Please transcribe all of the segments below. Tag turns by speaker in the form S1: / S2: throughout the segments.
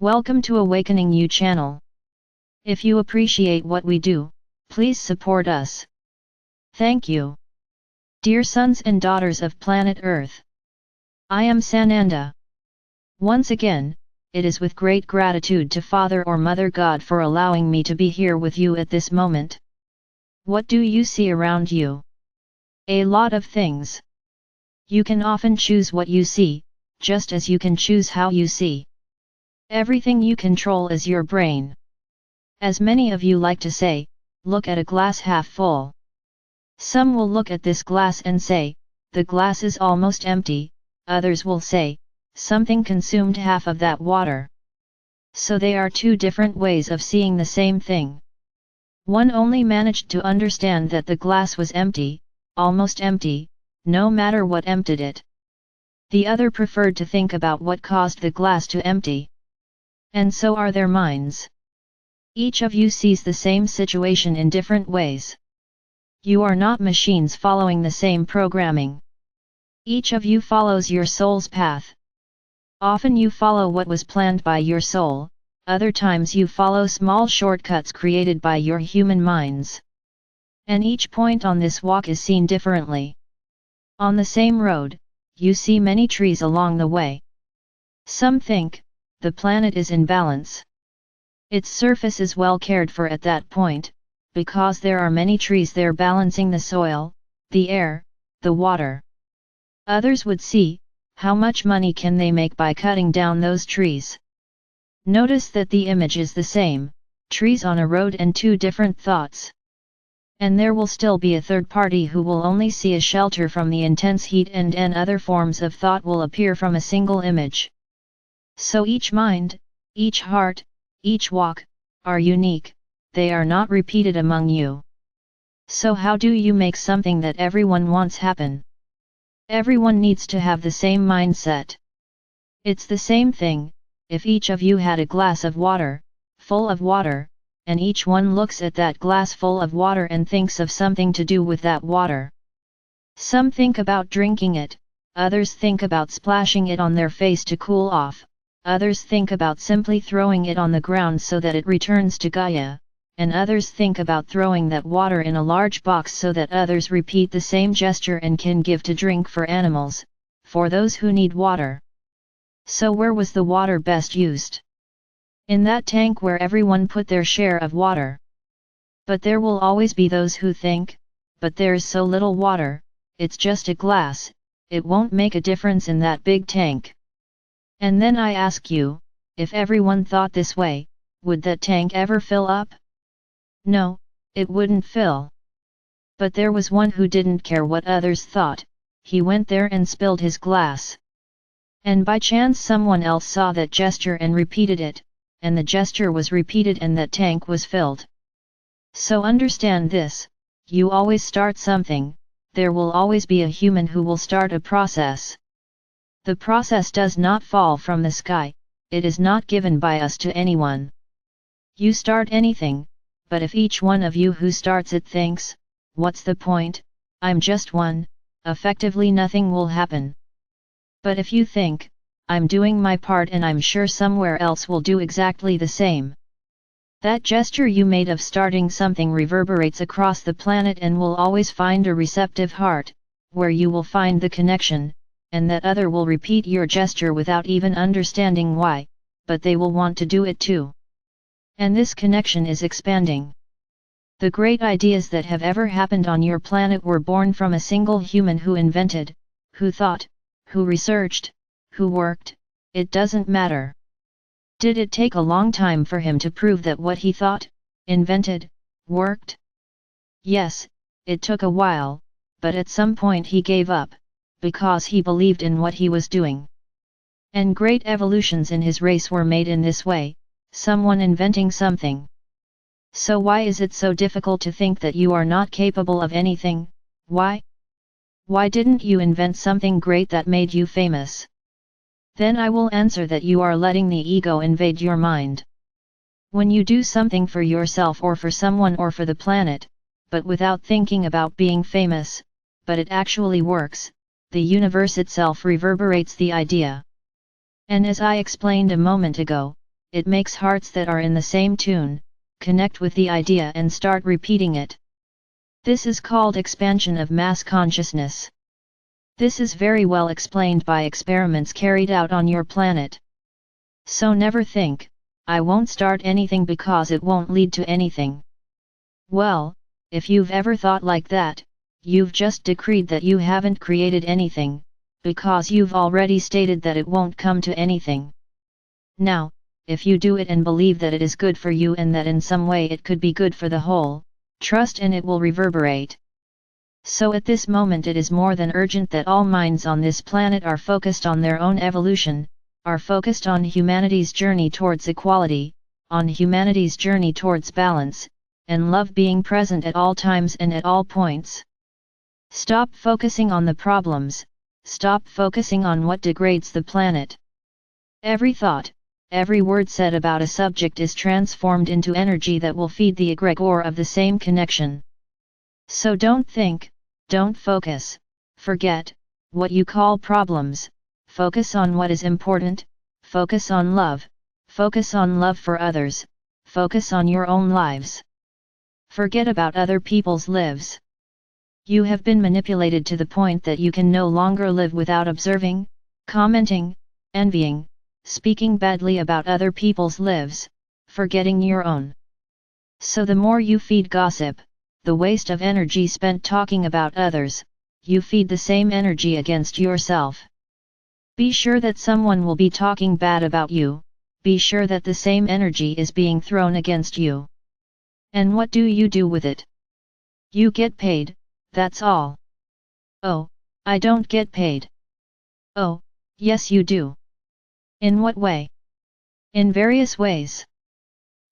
S1: Welcome to Awakening You channel. If you appreciate what we do, please support us. Thank you. Dear sons and daughters of planet Earth, I am Sananda. Once again, it is with great gratitude to Father or Mother God for allowing me to be here with you at this moment. What do you see around you? A lot of things. You can often choose what you see, just as you can choose how you see. Everything you control is your brain. As many of you like to say, look at a glass half full. Some will look at this glass and say, the glass is almost empty, others will say, something consumed half of that water. So they are two different ways of seeing the same thing. One only managed to understand that the glass was empty, almost empty, no matter what emptied it. The other preferred to think about what caused the glass to empty. And so are their minds. Each of you sees the same situation in different ways. You are not machines following the same programming. Each of you follows your soul's path. Often you follow what was planned by your soul, other times you follow small shortcuts created by your human minds. And each point on this walk is seen differently. On the same road, you see many trees along the way. Some think, the planet is in balance. Its surface is well cared for at that point, because there are many trees there balancing the soil, the air, the water. Others would see, how much money can they make by cutting down those trees? Notice that the image is the same, trees on a road and two different thoughts. And there will still be a third party who will only see a shelter from the intense heat and other forms of thought will appear from a single image. So each mind, each heart, each walk, are unique, they are not repeated among you. So how do you make something that everyone wants happen? Everyone needs to have the same mindset. It's the same thing, if each of you had a glass of water, full of water, and each one looks at that glass full of water and thinks of something to do with that water. Some think about drinking it, others think about splashing it on their face to cool off. Others think about simply throwing it on the ground so that it returns to Gaia, and others think about throwing that water in a large box so that others repeat the same gesture and can give to drink for animals, for those who need water. So where was the water best used? In that tank where everyone put their share of water. But there will always be those who think, but there is so little water, it's just a glass, it won't make a difference in that big tank. And then I ask you, if everyone thought this way, would that tank ever fill up? No, it wouldn't fill. But there was one who didn't care what others thought, he went there and spilled his glass. And by chance someone else saw that gesture and repeated it, and the gesture was repeated and that tank was filled. So understand this, you always start something, there will always be a human who will start a process. The process does not fall from the sky, it is not given by us to anyone. You start anything, but if each one of you who starts it thinks, what's the point, I'm just one, effectively nothing will happen. But if you think, I'm doing my part and I'm sure somewhere else will do exactly the same. That gesture you made of starting something reverberates across the planet and will always find a receptive heart, where you will find the connection, and that other will repeat your gesture without even understanding why, but they will want to do it too. And this connection is expanding. The great ideas that have ever happened on your planet were born from a single human who invented, who thought, who researched, who worked, it doesn't matter. Did it take a long time for him to prove that what he thought, invented, worked? Yes, it took a while, but at some point he gave up, because he believed in what he was doing. And great evolutions in his race were made in this way, someone inventing something. So why is it so difficult to think that you are not capable of anything? Why? Why didn't you invent something great that made you famous? Then I will answer that you are letting the ego invade your mind. When you do something for yourself or for someone or for the planet, but without thinking about being famous, but it actually works, the universe itself reverberates the idea. And as I explained a moment ago, it makes hearts that are in the same tune, connect with the idea and start repeating it. This is called expansion of mass consciousness. This is very well explained by experiments carried out on your planet. So never think, I won't start anything because it won't lead to anything. Well, if you've ever thought like that, you've just decreed that you haven't created anything, because you've already stated that it won't come to anything. Now, if you do it and believe that it is good for you and that in some way it could be good for the whole, trust and it will reverberate. So at this moment it is more than urgent that all minds on this planet are focused on their own evolution, are focused on humanity's journey towards equality, on humanity's journey towards balance, and love being present at all times and at all points. Stop focusing on the problems, stop focusing on what degrades the planet. Every thought, every word said about a subject is transformed into energy that will feed the egregore of the same connection. So don't think, don't focus, forget what you call problems, focus on what is important, focus on love for others, focus on your own lives. Forget about other people's lives. You have been manipulated to the point that you can no longer live without observing, commenting, envying, speaking badly about other people's lives, forgetting your own. So the more you feed gossip, the waste of energy spent talking about others, you feed the same energy against yourself. Be sure that someone will be talking bad about you, be sure that the same energy is being thrown against you. And what do you do with it? You get paid, that's all. Oh, I don't get paid. Oh, yes you do. In what way? In various ways.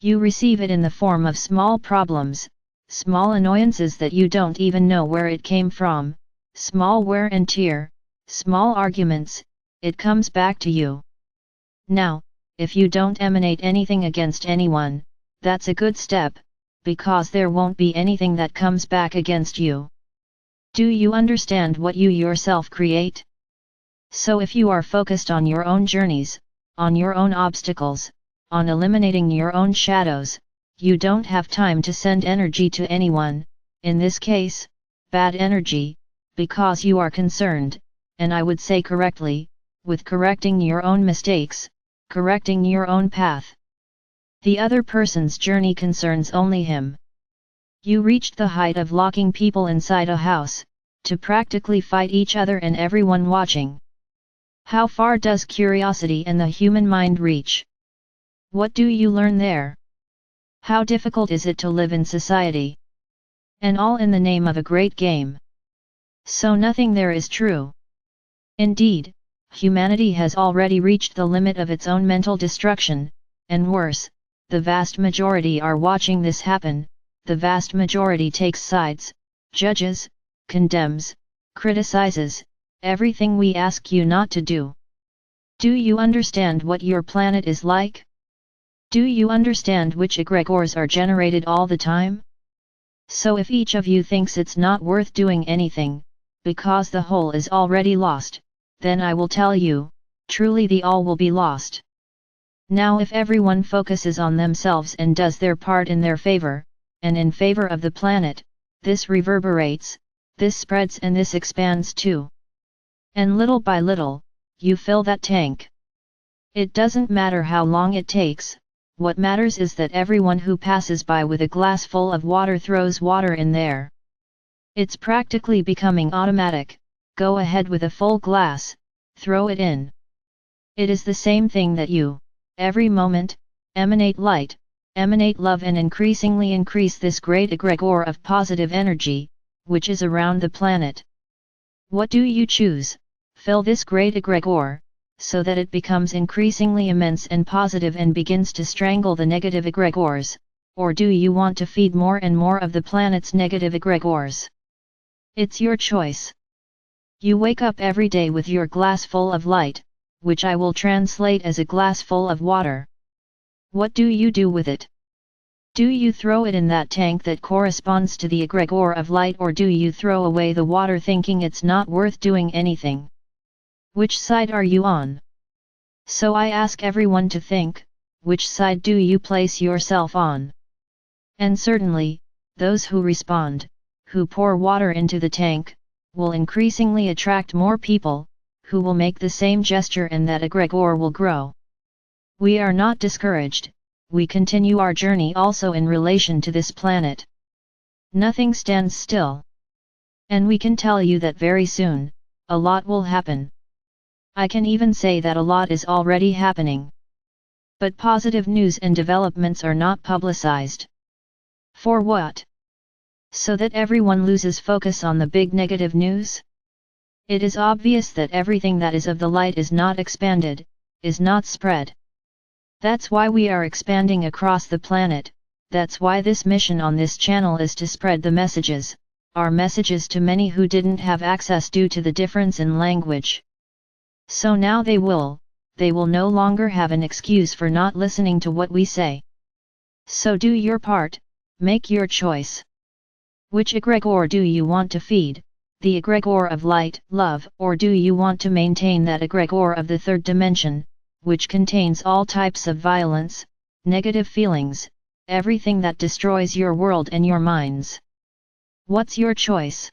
S1: You receive it in the form of small problems, small annoyances that you don't even know where it came from, small wear and tear, small arguments, it comes back to you. Now, if you don't emanate anything against anyone, that's a good step, because there won't be anything that comes back against you. Do you understand what you yourself create? So if you are focused on your own journeys, on your own obstacles, on eliminating your own shadows, you don't have time to send energy to anyone, in this case, bad energy, because you are concerned, and I would say correctly, with correcting your own mistakes, correcting your own path. The other person's journey concerns only him. You reached the height of locking people inside a house, to practically fight each other and everyone watching. How far does curiosity and the human mind reach? What do you learn there? How difficult is it to live in society? And all in the name of a great game. So nothing there is true. Indeed, humanity has already reached the limit of its own mental destruction, and worse, the vast majority are watching this happen, the vast majority takes sides, judges, condemns, criticizes, everything we ask you not to do. Do you understand what your planet is like? Do you understand which egregores are generated all the time? So if each of you thinks it's not worth doing anything, because the whole is already lost, then I will tell you, truly the all will be lost. Now if everyone focuses on themselves and does their part in their favor, and in favor of the planet, this reverberates, this spreads and this expands too. And little by little, you fill that tank. It doesn't matter how long it takes, what matters is that everyone who passes by with a glass full of water throws water in there. It's practically becoming automatic, go ahead with a full glass, throw it in. It is the same thing that you, every moment, emanate light, emanate love and increasingly increase this great egregore of positive energy, which is around the planet. What do you choose? Fill this great egregore, so that it becomes increasingly immense and positive and begins to strangle the negative egregores, or do you want to feed more and more of the planet's negative egregores? It's your choice. You wake up every day with your glass full of light, which I will translate as a glass full of water. What do you do with it? Do you throw it in that tank that corresponds to the egregore of light, or do you throw away the water thinking it's not worth doing anything? Which side are you on? So I ask everyone to think, which side do you place yourself on? And certainly, those who respond, who pour water into the tank, will increasingly attract more people, who will make the same gesture, and that egregore will grow. We are not discouraged, we continue our journey also in relation to this planet. Nothing stands still. And we can tell you that very soon, a lot will happen. I can even say that a lot is already happening. But positive news and developments are not publicized. For what? So that everyone loses focus on the big negative news? It is obvious that everything that is of the light is not expanded, is not spread. That's why we are expanding across the planet, that's why this mission on this channel is to spread the messages, our messages to many who didn't have access due to the difference in language. So now they will no longer have an excuse for not listening to what we say. So do your part, make your choice. Which egregore do you want to feed, the egregore of light, love, or do you want to maintain that egregore of the third dimension, which contains all types of violence, negative feelings, everything that destroys your world and your minds? What's your choice?